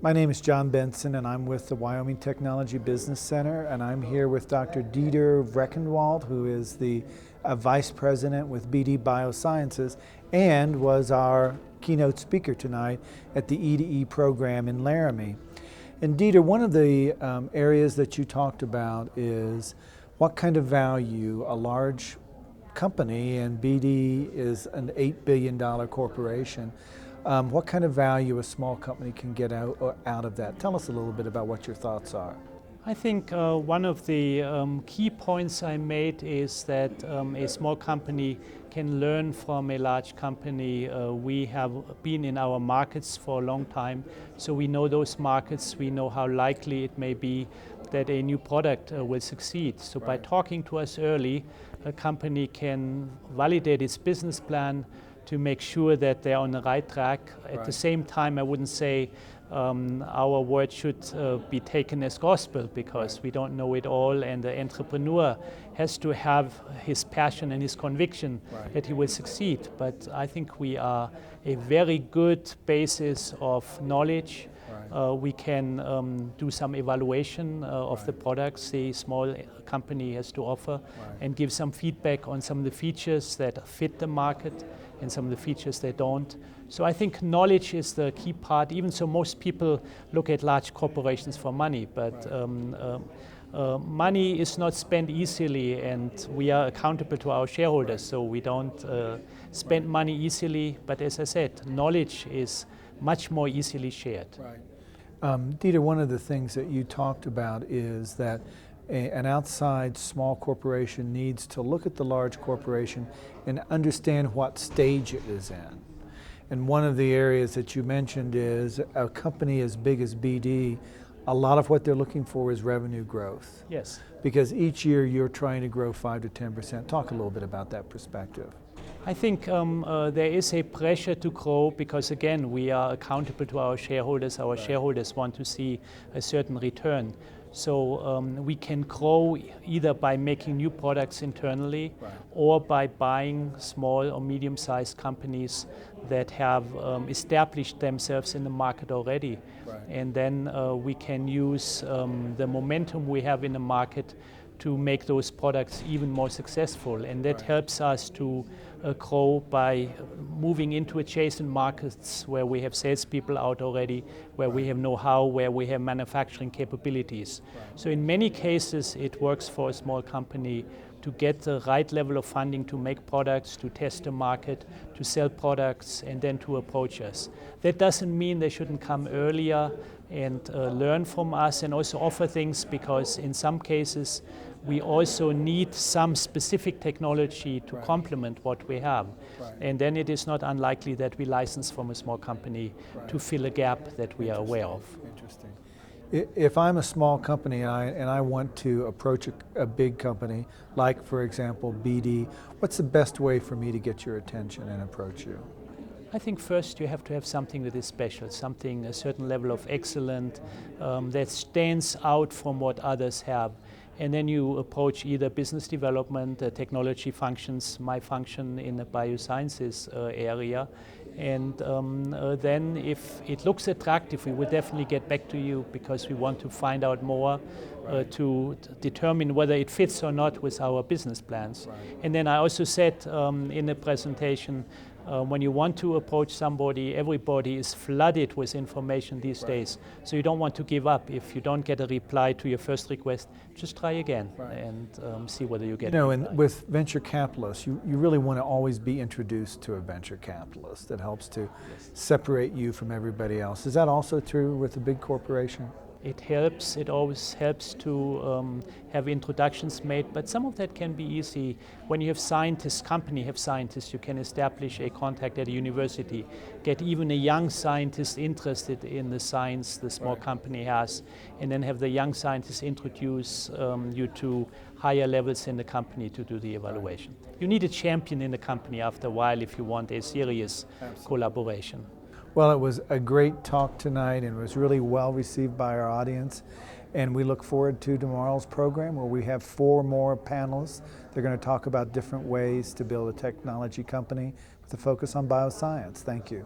My name is John Benson, and I'm with the Wyoming Technology Business Center, and I'm here with Dr. Diether Recktenwald, who is the Vice President with BD Biosciences and was our keynote speaker tonight at the e2e program in Laramie. And Diether, one of the areas that you talked about is what kind of value a large company, and BD is an $8 billion corporation, what kind of value a small company can get out of that? Tell us a little bit about what your thoughts are. I think one of the key points I made is that a small company can learn from a large company. We have been in our markets for a long time, so we know those markets, we know how likely it may be that a new product will succeed. So by talking to us early, a company can validate its business plan to make sure that they're on the right track. At the same time, I wouldn't say our word should be taken as gospel, because we don't know it all, and the entrepreneur has to have his passion and his conviction that he will succeed. But I think we are a very good basis of knowledge. We can do some evaluation of the products the small company has to offer, and give some feedback on some of the features that fit the market and some of the features they don't. So I think knowledge is the key part. Even so, most people look at large corporations for money, but money is not spent easily, and we are accountable to our shareholders, so we don't spend money easily. But as I said, knowledge is much more easily shared. Diether, one of the things that you talked about is that an outside small corporation needs to look at the large corporation and understand what stage it is in. And one of the areas that you mentioned is a company as big as BD, a lot of what they're looking for is revenue growth. Yes. Because each year you're trying to grow 5 to 10%. Talk a little bit about that perspective. I think there is a pressure to grow because, again, we are accountable to our shareholders. Our shareholders want to see a certain return. So we can grow either by making new products internally or by buying small or medium-sized companies that have established themselves in the market already. And then we can use the momentum we have in the market to make those products even more successful. And that helps us to grow by moving into adjacent markets where we have salespeople out already, where we have know-how, where we have manufacturing capabilities. So in many cases, it works for a small company to get the right level of funding to make products, to test the market, to sell products, and then to approach us. That doesn't mean they shouldn't come earlier and learn from us and also offer things, because in some cases we also need some specific technology to complement what we have. And then it is not unlikely that we license from a small company to fill a gap that we are aware of. Interesting. If I'm a small company and I want to approach a big company, like for example BD, what's the best way for me to get your attention and approach you? I think first you have to have something that is special, something, a certain level of excellence that stands out from what others have. And then you approach either business development, technology functions, my function in the Biosciences area. And then if it looks attractive, we will definitely get back to you, because we want to find out more to determine whether it fits or not with our business plans. And then I also said in the presentation, when you want to approach somebody, everybody is flooded with information these days. So you don't want to give up. If you don't get a reply to your first request, just try again and see whether you get it. And with venture capitalists, you really want to always be introduced to a venture capitalist that helps to separate you from everybody else. Is that also true with a big corporation? It helps. It always helps to have introductions made, but some of that can be easy. When you have scientists, company have scientists, you can establish a contact at a university, get even a young scientist interested in the science the small company has, and then have the young scientists introduce you to higher levels in the company to do the evaluation. You need a champion in the company after a while if you want a serious collaboration. Well, it was a great talk tonight, and it was really well received by our audience. And we look forward to tomorrow's program, where we have 4 more panelists. They're going to talk about different ways to build a technology company with a focus on bioscience. Thank you.